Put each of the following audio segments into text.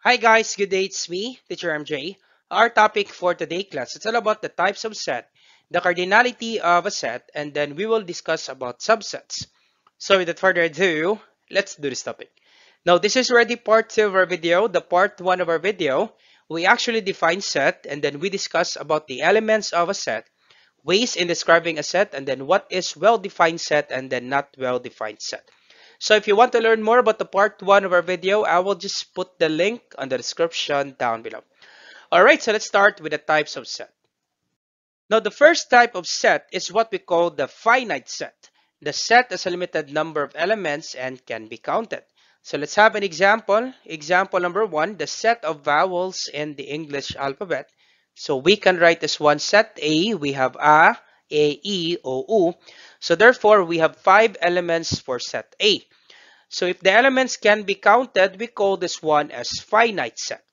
Hi guys, good day. It's me, Teacher MJ. Our topic for today class, it's all about the types of set, the cardinality of a set, and then we will discuss about subsets. So without further ado, let's do this topic. Now this is already part 2 of our video. The part 1 of our video, we actually define set and then we discuss about the elements of a set, ways in describing a set, and then what is well-defined set and then not well-defined set. So if you want to learn more about the part 1 of our video, I will just put the link on the description down below. Alright, so let's start with the types of set. Now the first type of set is what we call the finite set. The set has a limited number of elements and can be counted. So let's have an example. Example number 1, the set of vowels in the English alphabet. So we can write this one set A. We have A, E, O, U. So therefore, we have 5 elements for set A. So if the elements can be counted, we call this one as finite set.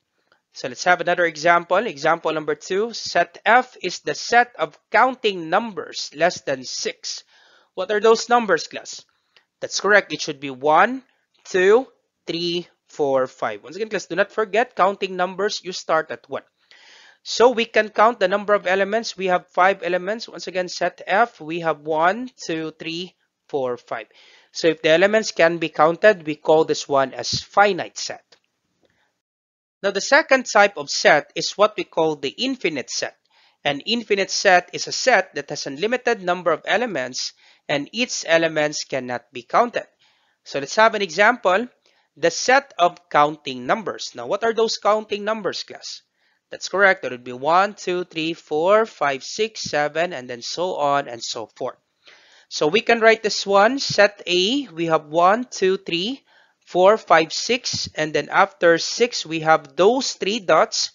So let's have another example. Example number 2, set F is the set of counting numbers less than 6. What are those numbers, class? That's correct. It should be 1, 2, 3, 4, 5. Once again, class, do not forget counting numbers, you start at 1. So we can count the number of elements. We have 5 elements. Once again, set F, we have 1, 2, 3, 4, 5. So if the elements can be counted, we call this one as finite set. Now the second type of set is what we call the infinite set. An infinite set is a set that has an unlimited number of elements and its elements cannot be counted. So let's have an example. The set of counting numbers. Now what are those counting numbers, class? That's correct. That would be 1, 2, 3, 4, 5, 6, 7, and then so on and so forth. So we can write this one, set A, we have 1, 2, 3, 4, 5, 6, and then after 6, we have those 3 dots.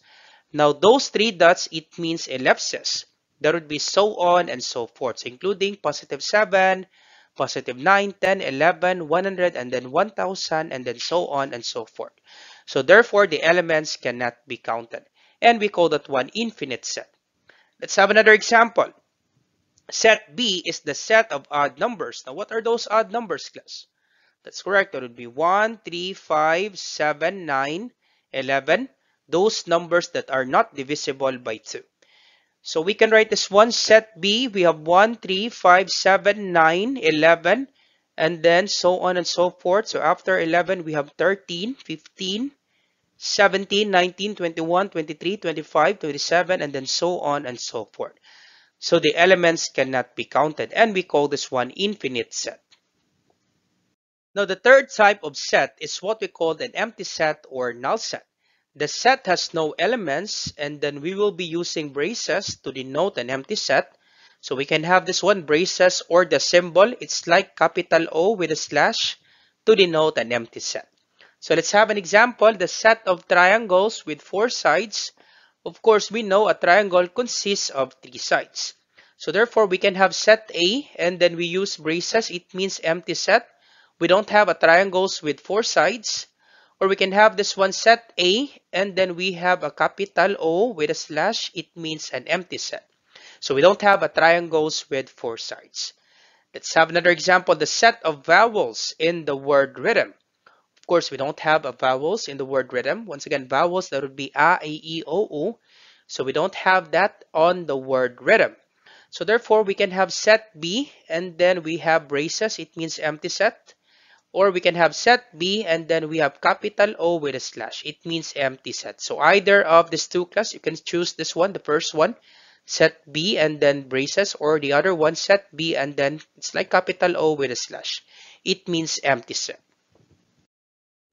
Now those 3 dots, it means ellipses. That would be so on and so forth, so including positive 7, positive 9, 10, 11, 100, and then 1000, and then so on and so forth. So therefore, the elements cannot be counted. And we call that one infinite set. Let's have another example. Set B is the set of odd numbers. Now, what are those odd numbers, class? That's correct. That would be 1, 3, 5, 7, 9, 11. Those numbers that are not divisible by 2. So we can write this one, set B. We have 1, 3, 5, 7, 9, 11, and then so on and so forth. So after 11, we have 13, 15, 17, 19, 21, 23, 25, 27, and then so on and so forth. So the elements cannot be counted, and we call this one infinite set. Now the third type of set is what we call an empty set or null set. The set has no elements, and then we will be using braces to denote an empty set. So we can have this one, braces, or the symbol, it's like capital O with a slash to denote an empty set. So let's have an example, the set of triangles with 4 sides. Of course, we know a triangle consists of 3 sides. So therefore, we can have set A, and then we use braces. It means empty set. We don't have a triangles with 4 sides. Or we can have this one, set A, and then we have a capital O with a slash. It means an empty set. So we don't have a triangles with 4 sides. Let's have another example, the set of vowels in the word rhythm. Of course, we don't have a vowels in the word rhythm. Once again, vowels, that would be A, E, O, U. So we don't have that on the word rhythm. So therefore, we can have set B, and then we have braces. It means empty set. Or we can have set B, and then we have capital O with a slash. It means empty set. So either of these two, class, you can choose this one, the first one, set B and then braces, or the other one, set B and then it's like capital O with a slash. It means empty set.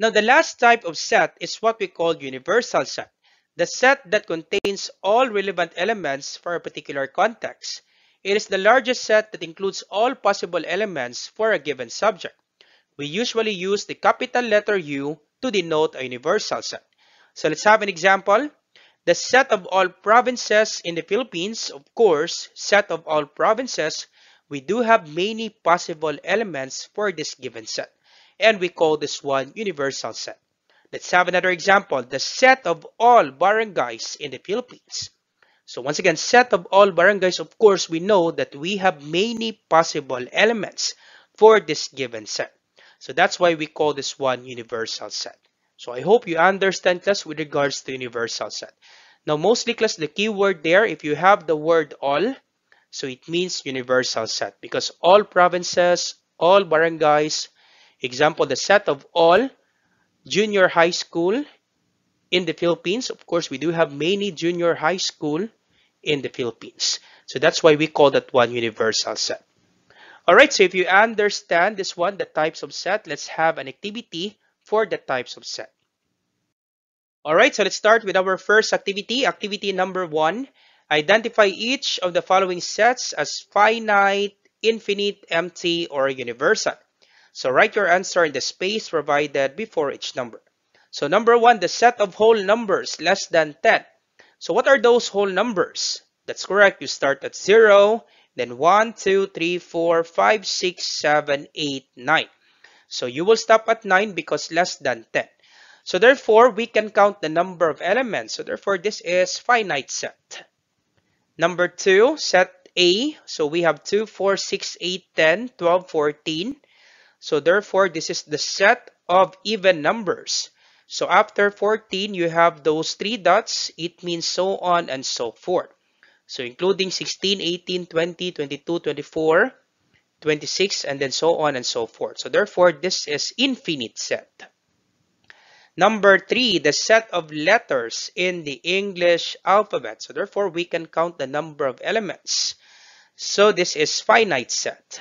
Now the last type of set is what we call universal set. The set that contains all relevant elements for a particular context. It is the largest set that includes all possible elements for a given subject. We usually use the capital letter U to denote a universal set. So let's have an example. The set of all provinces in the Philippines, of course, set of all provinces, we do have many possible elements for this given set. And we call this one universal set. Let's have another example. The set of all barangays in the Philippines. So once again, set of all barangays, of course, we know that we have many possible elements for this given set. So that's why we call this one universal set. So I hope you understand, class, with regards to universal set. Now, mostly, class, the keyword there, if you have the word all, so it means universal set because all provinces, all barangays, example, the set of all junior high school in the Philippines. Of course, we do have many junior high school in the Philippines. So that's why we call that one universal set. All right, so if you understand this one, the types of set, let's have an activity for the types of set. All right, so let's start with our first activity. Activity number 1, identify each of the following sets as finite, infinite, empty, or universal. So write your answer in the space provided before each number. So number 1, the set of whole numbers less than 10. So what are those whole numbers? That's correct. You start at 0, then 1, 2, 3, 4, 5, 6, 7, 8, 9. So you will stop at 9 because less than 10. So therefore, we can count the number of elements. So therefore, this is finite set. Number 2, set A. So we have 2, 4, 6, 8, 10, 12, 14. So therefore, this is the set of even numbers. So after 14, you have those 3 dots. It means so on and so forth. So including 16, 18, 20, 22, 24, 26, and then so on and so forth. So therefore, this is infinite set. Number 3, the set of letters in the English alphabet. So therefore, we can count the number of elements. So this is finite set.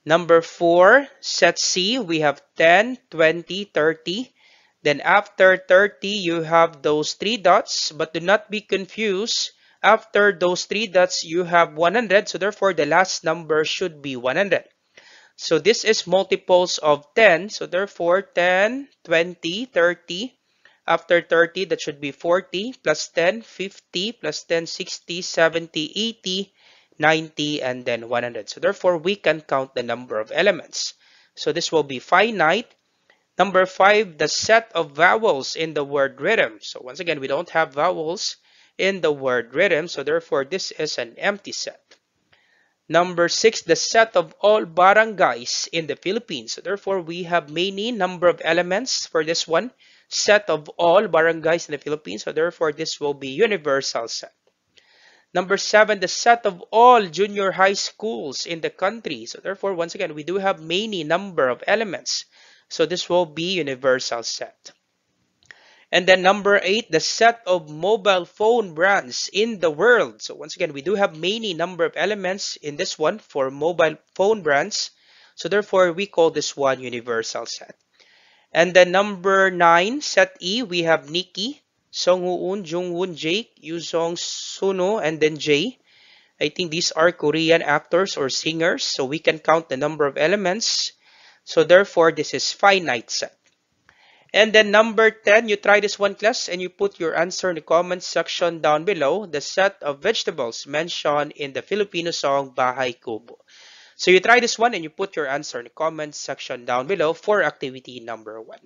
Number 4, set C, we have 10, 20, 30. Then after 30, you have those 3 dots, but do not be confused. After those 3 dots, you have 100. So therefore, the last number should be 100. So this is multiples of 10. So therefore, 10, 20, 30. After 30, that should be 40 plus 10, 50 plus 10, 60, 70, 80, 90, and then 100. So therefore, we can count the number of elements. So this will be finite. Number 5, the set of vowels in the word rhythm. So once again, we don't have vowels in the word rhythm. So therefore, this is an empty set. Number 6, the set of all barangays in the Philippines. So therefore, we have many number of elements for this one. Set of all barangays in the Philippines. So therefore, this will be universal set. Number 7, the set of all junior high schools in the country. So therefore, once again, we do have many number of elements. So this will be universal set. And then number 8, the set of mobile phone brands in the world. So once again, we do have many number of elements in this one for mobile phone brands. So therefore, we call this one universal set. And then number 9, set E, we have Nikki, Songhoon, Jungwoon, Jake, Yusong, Suno, and then Jay. I think these are Korean actors or singers. So we can count the number of elements. So therefore, this is finite set. And then number 10, you try this one, class, and you put your answer in the comment section down below. The set of vegetables mentioned in the Filipino song Bahay Kubo. So you try this one and you put your answer in the comment section down below for activity number 1.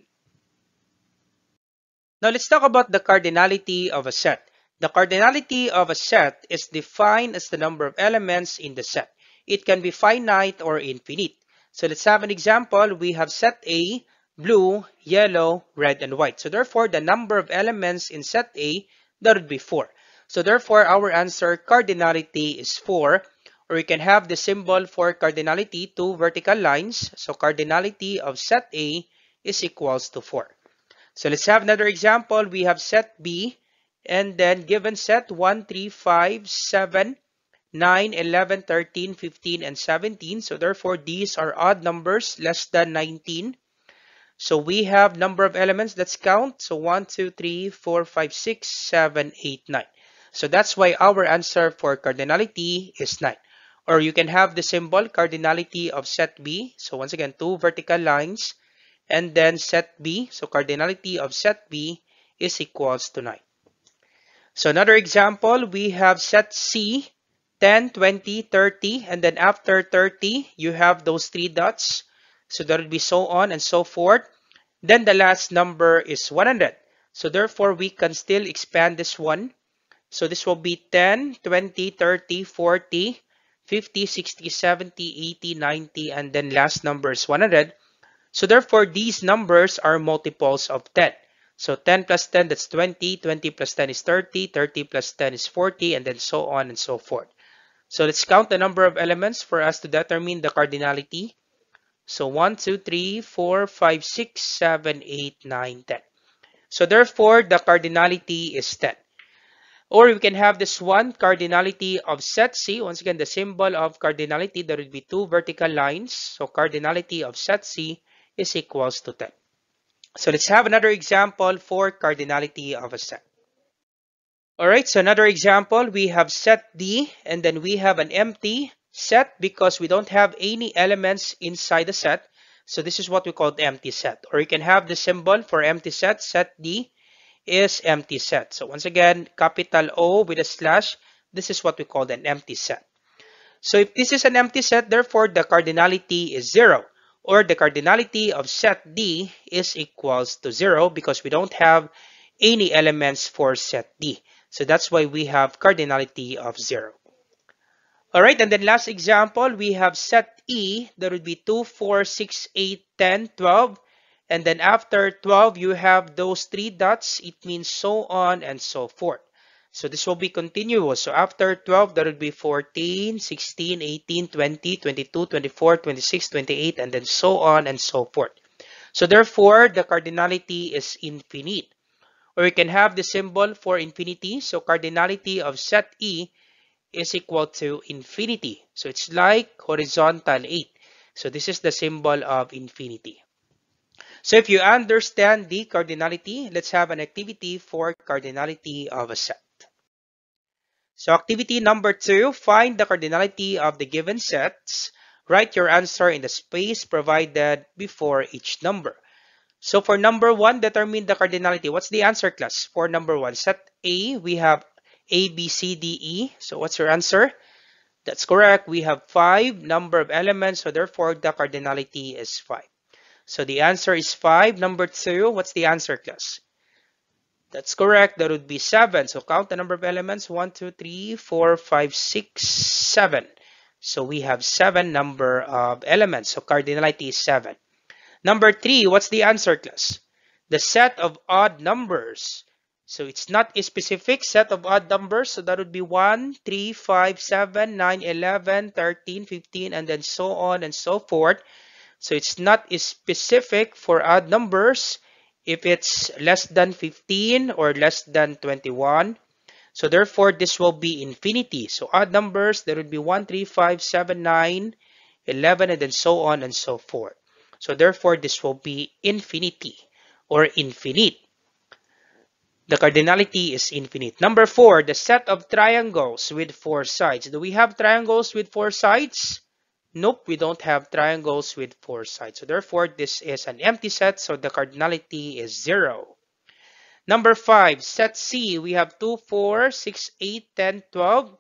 Now let's talk about the cardinality of a set. The cardinality of a set is defined as the number of elements in the set. It can be finite or infinite. So let's have an example. We have set A, blue, yellow, red, and white. So therefore, the number of elements in set A, that would be 4. So therefore, our answer, cardinality, is 4. Or you can have the symbol for cardinality, 2 vertical lines. So cardinality of set A is equals to 4. So let's have another example. We have set B, and then given set 1, 3, 5, 7, 9, 11, 13, 15, and 17. So therefore, these are odd numbers, less than 19. So we have number of elements. Let's count. So 1, 2, 3, 4, 5, 6, 7, 8, 9. So that's why our answer for cardinality is 9. Or you can have the symbol cardinality of set B. So once again, 2 vertical lines. And then set B. So cardinality of set B is equals to 9. So another example, we have set C, 10, 20, 30. And then after 30, you have those 3 dots. So that would be so on and so forth. Then the last number is 100. So therefore, we can still expand this one. So this will be 10, 20, 30, 40, 50, 60, 70, 80, 90, and then last number is 100. So therefore, these numbers are multiples of 10. So 10 plus 10, that's 20. 20 plus 10 is 30. 30 plus 10 is 40, and then so on and so forth. So let's count the number of elements for us to determine the cardinality. So 1, 2, 3, 4, 5, 6, 7, 8, 9, 10. So therefore, the cardinality is 10. Or we can have this one, cardinality of set C. Once again, the symbol of cardinality, there will be two vertical lines. So cardinality of set C is equals to 10. So let's have another example for cardinality of a set. All right, so another example, we have set D, and then we have an empty set because we don't have any elements inside the set. So this is what we call the empty set. Or you can have the symbol for empty set, set D is empty set. So once again, capital O with a slash, this is what we call an empty set. So if this is an empty set, therefore the cardinality is 0. Or the cardinality of set D is equals to 0 because we don't have any elements for set D. So that's why we have cardinality of 0. Alright, and then last example, we have set E. There would be 2, 4, 6, 8, 10, 12. And then after 12, you have those three dots. It means so on and so forth. So this will be continuous. So after 12, there will be 14, 16, 18, 20, 22, 24, 26, 28, and then so on and so forth. So therefore, the cardinality is infinite. Or you can have the symbol for infinity. So cardinality of set E is equal to infinity. So it's like horizontal 8. So this is the symbol of infinity. So if you understand the cardinality, let's have an activity for cardinality of a set. So activity number 2, find the cardinality of the given sets. Write your answer in the space provided before each number. So for number 1, determine the cardinality. What's the answer, class? For number 1, set A, we have A, B, C, D, E. So what's your answer? That's correct. We have 5 number of elements, so therefore the cardinality is 5. So the answer is 5. Number 2, what's the answer, class? That's correct. That would be 7. So count the number of elements. 1, 2, 3, 4, 5, 6, 7. So we have 7 number of elements. So cardinality is 7. Number 3, what's the answer, class? The set of odd numbers. So it's not a specific set of odd numbers. So that would be 1, 3, 5, 7, 9, 11, 13, 15, and then so on and so forth. So it's not specific for odd numbers if it's less than 15 or less than 21. So therefore, this will be infinity. So odd numbers, there would be 1, 3, 5, 7, 9, 11, and then so on and so forth. So therefore, this will be infinity or infinite. The cardinality is infinite. Number 4, the set of triangles with 4 sides. Do we have triangles with 4 sides? Nope, we don't have triangles with 4 sides. So therefore, this is an empty set, so the cardinality is 0. Number 5, set C. We have 2, 4, 6, 8, 10, 12.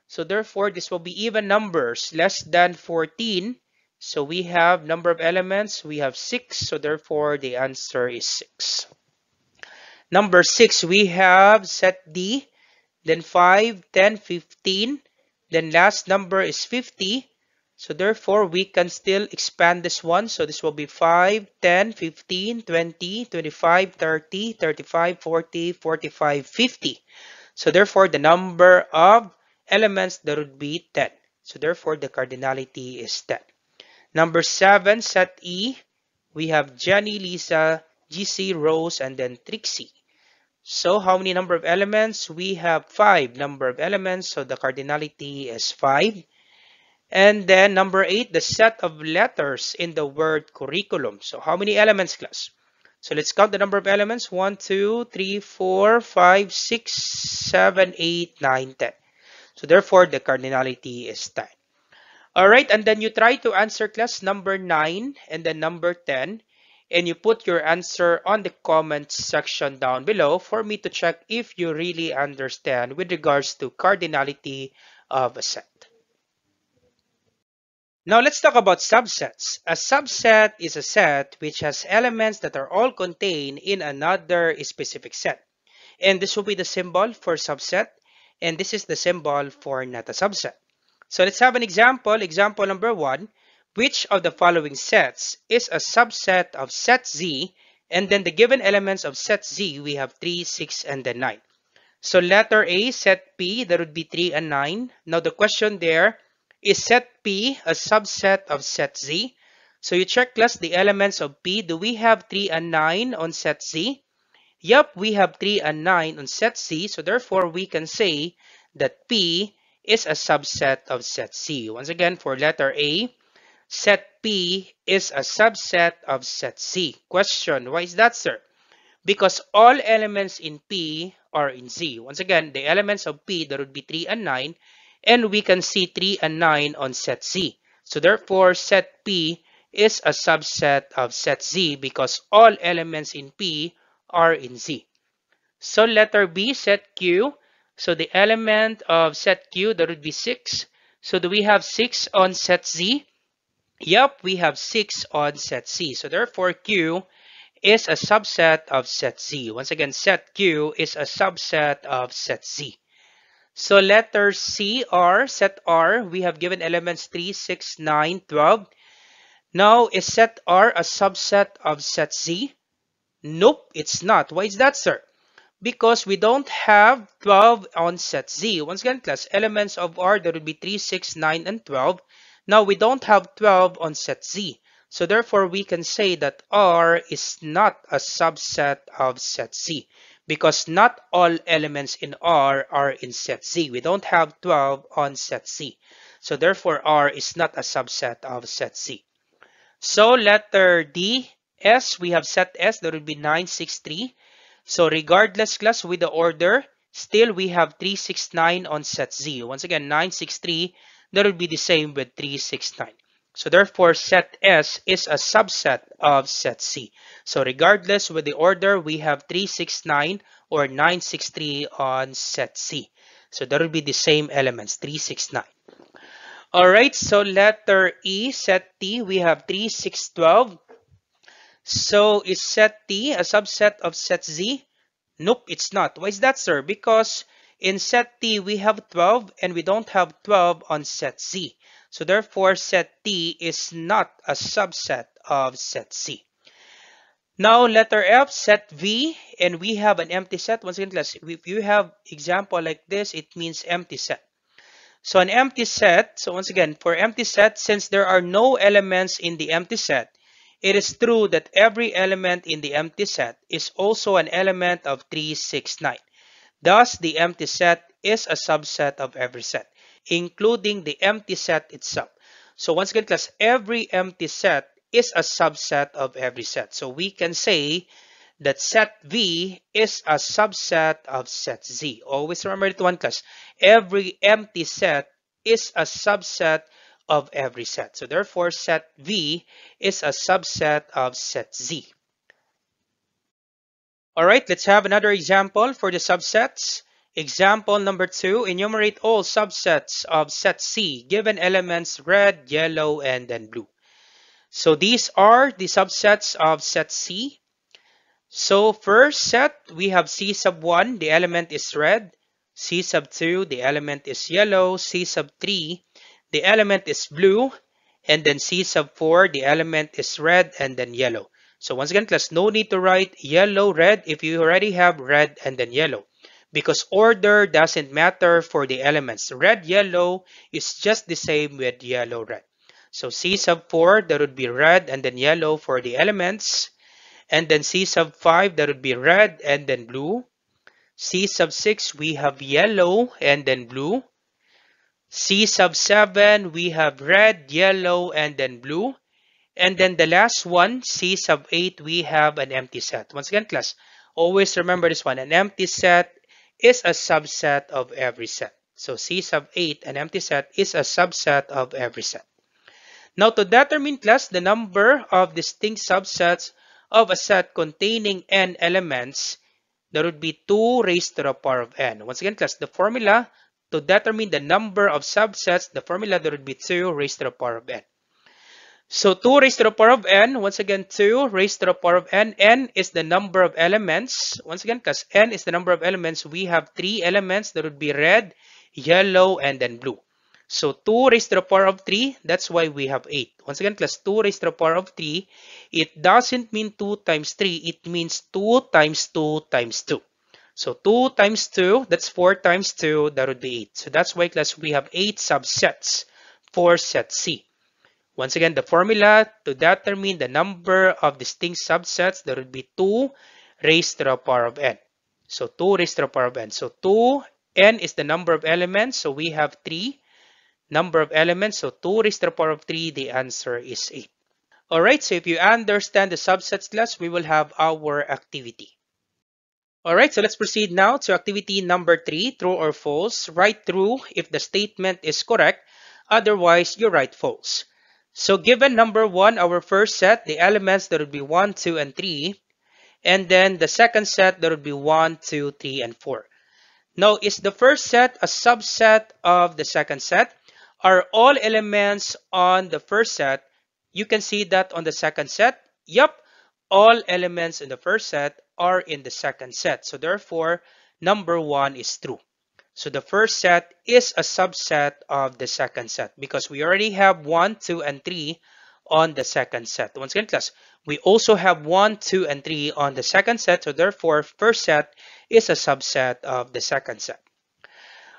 So therefore, this will be even numbers, less than 14. So we have number of elements, we have 6. So therefore, the answer is 6. Number 6, we have set D. Then 5, 10, 15. Then last number is 50. So therefore, we can still expand this one. So this will be 5, 10, 15, 20, 25, 30, 35, 40, 45, 50. So therefore, the number of elements, there would be 10. So therefore, the cardinality is 10. Number 7, set E. We have Jenny, Lisa, GC, Rose, and then Trixie. So how many number of elements? We have 5 number of elements. So the cardinality is 5. And then number 8, the set of letters in the word curriculum. So how many elements, class? So let's count the number of elements. 1, 2, 3, 4, 5, 6, 7, 8, 9, 10. So therefore, the cardinality is 10. Alright, and then you try to answer, class, number 9 and then number 10. And you put your answer on the comments section down below for me to check if you really understand with regards to cardinality of a set. Now let's talk about subsets. A subset is a set which has elements that are all contained in another specific set. And this will be the symbol for subset. And this is the symbol for not a subset. So let's have an example. Example number 1. Which of the following sets is a subset of set Z And then the given elements of set Z, we have 3, 6, and then 9. So letter A, set P, that would be 3 and 9. Now the question there, is set P a subset of set Z? So you check class the elements of P. Do we have 3 and 9 on set Z? Yep, we have 3 and 9 on set Z. So therefore, we can say that P is a subset of set Z. Once again, for letter A, set P is a subset of set Z. Question, why is that, sir? Because all elements in P are in Z. Once again, the elements of P, that would be 3 and 9, and we can see 3 and 9 on set Z. So therefore, set P is a subset of set Z because all elements in P are in Z. So letter B, set Q. So the element of set Q, that would be 6. So do we have 6 on set Z? Yep, we have 6 on set Z. So therefore, Q is a subset of set Z. Once again, set Q is a subset of set Z. So letter C, R, set R, we have given elements 3, 6, 9, 12. Now, is set R a subset of set Z? Nope, it's not. Why is that, sir? Because we don't have 12 on set Z. Once again, class, elements of R, that would be 3, 6, 9, and 12. Now, we don't have 12 on set Z. So therefore, we can say that R is not a subset of set Z because not all elements in R are in set Z. We don't have 12 on set Z. So therefore, R is not a subset of set Z. So letter D, S, we have set S, that would be 9, 6, 3. So regardless class with the order, still we have 3, 6, 9 on set Z. Once again, 9, 6, 3, that would be the same with 3, 6, 9. So therefore, set S is a subset of set C. So regardless with the order, we have 3, 6, 9 or 9, 6, 3 on set C. So that would be the same elements, 3, 6, 9. All right, so letter E, set T, we have 3, 6, 12. So is set T a subset of set Z? Nope, it's not. Why is that, sir? Because in set T, we have 12 and we don't have 12 on set Z. So therefore, set T is not a subset of set C. Now, letter F, set V, and we have an empty set. Once again, class, if you have example like this, it means empty set. So an empty set, so once again, for empty set, since there are no elements in the empty set, it is true that every element in the empty set is also an element of 3, 6, 9. Thus, the empty set is a subset of every set, including the empty set itself. So once again, class, every empty set is a subset of every set. So we can say that set V is a subset of set Z. Always remember that one, class. Every empty set is a subset of every set. So therefore, set V is a subset of set Z. All right, let's have another example for the subsets. Example number 2, enumerate all subsets of set C, given elements red, yellow, and then blue. So these are the subsets of set C. So first set, we have C sub 1, the element is red. C sub 2, the element is yellow. C sub 3, the element is blue. And then C sub 4, the element is red and then yellow. So once again, class, no need to write yellow, red if you already have red and then yellow. Because order doesn't matter for the elements. Red, yellow is just the same with yellow, red. So C sub 4, that would be red and then yellow for the elements. And then C sub 5, that would be red and then blue. C sub 6, we have yellow and then blue. C sub 7, we have red, yellow, and then blue. And then the last one, C sub 8, we have an empty set. Once again, class, always remember this one. An empty set is a subset of every set. So C sub 8, an empty set, is a subset of every set. Now to determine, class, the number of distinct subsets of a set containing n elements, there would be 2 raised to the power of n. Once again, class, the formula to determine the number of subsets, the formula, there would be 2 raised to the power of n. So 2 raised to the power of n, once again, 2 raised to the power of n. N is the number of elements. Once again, because n is the number of elements, we have 3 elements. That would be red, yellow, and then blue. So 2 raised to the power of 3, that's why we have 8. Once again, class, 2 raised to the power of 3, it doesn't mean 2 times 3, it means 2 times 2 times 2. So 2 times 2, that's 4 times 2, that would be 8. So that's why, class, we have 8 subsets for set C. Once again, the formula to determine the number of distinct subsets, that would be 2 raised to the power of n. So 2 raised to the power of n. So 2, n is the number of elements, so we have 3 number of elements. So 2 raised to the power of 3, the answer is 8. Alright, so if you understand the subsets, class, we will have our activity. Alright, so let's proceed now to activity number 3, true or false. Write true if the statement is correct, otherwise you write false. So given number 1, our first set, the elements, that would be 1, 2, and 3. And then the second set, that would be 1, 2, 3, and 4. Now, is the first set a subset of the second set? Are all elements on the first set? You can see that on the second set. Yup, all elements in the first set are in the second set. So therefore, number 1 is true. So the first set is a subset of the second set because we already have 1, 2, and 3 on the second set. Once again, class, we also have 1, 2, and 3 on the second set. So therefore, first set is a subset of the second set.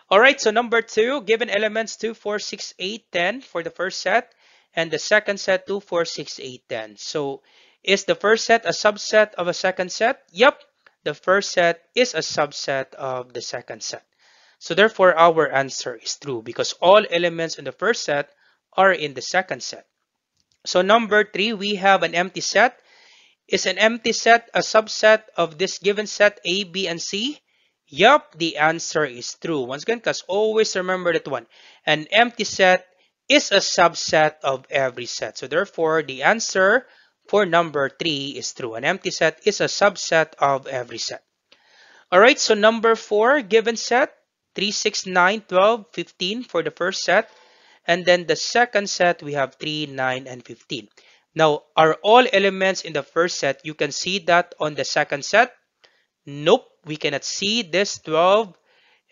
All right, so number 2, given elements 2, 4, 6, 8, 10 for the first set, and the second set 2, 4, 6, 8, 10. So is the first set a subset of a second set? Yep, the first set is a subset of the second set. So therefore, our answer is true because all elements in the first set are in the second set. So number 3, we have an empty set. Is an empty set a subset of this given set A, B, and C? Yup, the answer is true. Once again, class, always remember that one. An empty set is a subset of every set. So therefore, the answer for number 3 is true. An empty set is a subset of every set. All right, so number 4, given set, 3, 6, 9, 12, 15 for the first set. And then the second set, we have 3, 9, and 15. Now, are all elements in the first set? You can see that on the second set. Nope, we cannot see this 12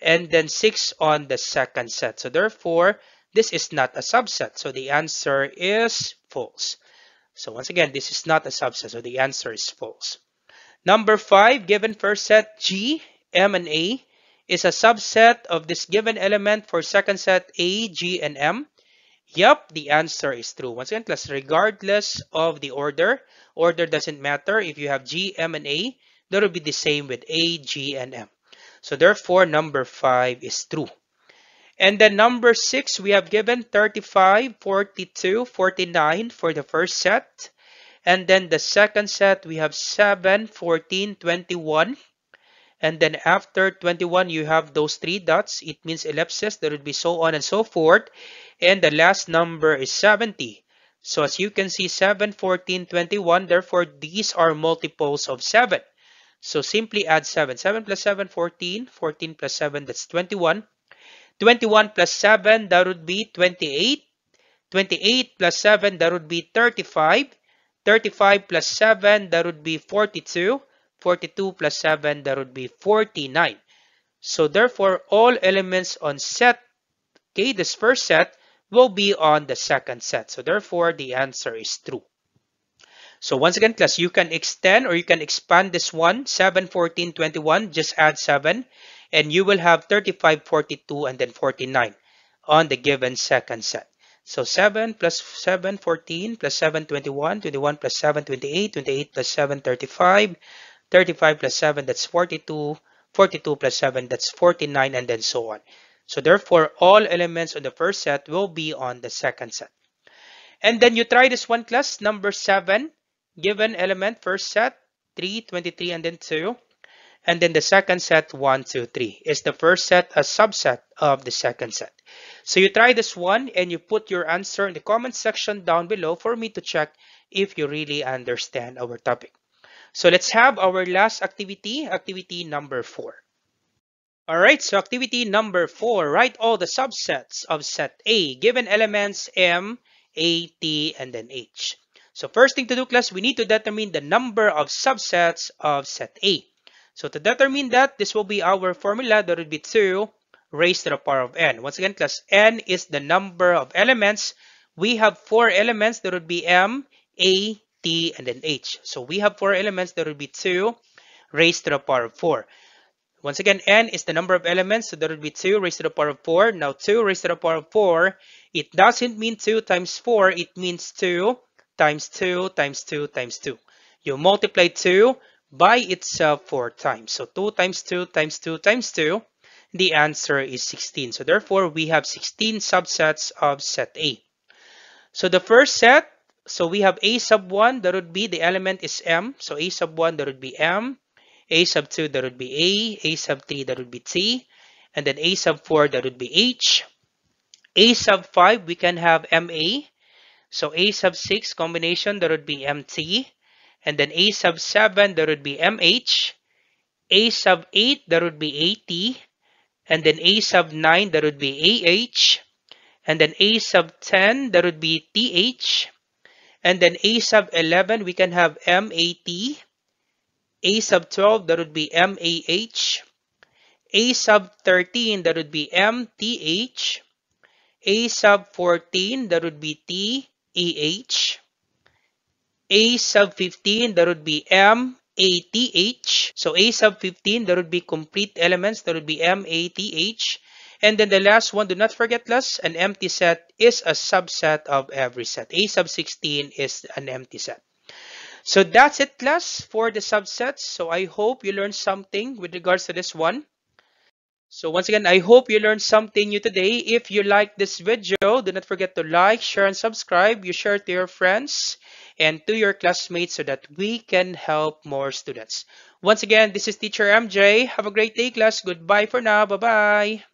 and then 6 on the second set. So therefore, this is not a subset. So the answer is false. So once again, this is not a subset. So the answer is false. Number 5, given first set G, M, and A is a subset of this given element for second set A, G, and M. Yup, the answer is true. Once again, class, regardless of the order doesn't matter. If you have G, M, and A, that will be the same with A, G, and M. So therefore, number 5 is true. And then number 6, we have given 35, 42, 49 for the first set. And then the second set, we have 7, 14, 21. And then after 21, you have those 3 dots. It means ellipses. There would be so on and so forth. And the last number is 70. So as you can see, 7, 14, 21. Therefore, these are multiples of 7. So simply add 7. 7 plus 7, 14. 14 plus 7, that's 21. 21 plus 7, that would be 28. 28 plus 7, that would be 35. 35 plus 7, that would be 42. 42 plus 7, that would be 49. So therefore, all elements on set, okay, this first set, will be on the second set. So therefore, the answer is true. So once again, class, you can extend or you can expand this one, 7, 14, 21, just add 7, and you will have 35, 42, and then 49 on the given second set. So 7 plus 7, 14, plus 7, 21, 21 plus 7, 28, 28 plus 7, 35, 35 plus 7, that's 42, 42 plus 7, that's 49, and then so on. So therefore, all elements on the first set will be on the second set. And then you try this one, class, number 7, given element, first set, 3, 23, and then 2. And then the second set, 1, 2, 3. Is the first set a subset of the second set? So you try this one and you put your answer in the comment section down below for me to check if you really understand our topic. So let's have our last activity, activity number 4. All right, so activity number 4, write all the subsets of set A, given elements M, A, T, and then H. So first thing to do, class, we need to determine the number of subsets of set A. So to determine that, this will be our formula. That would be 2 raised to the power of n. Once again, class, n is the number of elements. We have 4 elements. That would be m, a, t, and then h. So we have 4 elements. That would be 2 raised to the power of 4. Once again, n is the number of elements, so that would be 2 raised to the power of 4. Now 2 raised to the power of 4, it doesn't mean 2 times 4, it means 2 times 2 times 2 times 2. You multiply 2 by itself 4 times. So 2 times 2 times 2 times 2, the answer is 16. So therefore, we have 16 subsets of set A. So the first set, so we have A sub 1, that would be the element is m. So A sub 1, that would be m. A sub 2, that would be A sub 3, that would be T, and then A sub 4, that would be H. A sub 5, we can have MA. So A sub 6 combination, that would be MT, and then A sub 7, that would be MH. A sub 8, that would be AT, and then A sub 9, that would be AH, and then A sub 10, that would be TH, and then A sub 11, we can have MAT. A sub 12, that would be MAH. A sub 13, that would be MTH. A sub 14, that would be TEH. A sub 15, that would be MATH. So A sub 15, that would be complete elements, that would be MATH. And then the last one, do not forget, class, an empty set is a subset of every set. A sub 16 is an empty set. So that's it, class, for the subsets. So I hope you learned something with regards to this one. So once again, I hope you learned something new today. If you like this video, do not forget to like, share, and subscribe. You share to your friends and to your classmates so that we can help more students. Once again, this is Teacher MJ. Have a great day, class. Goodbye for now. Bye-bye.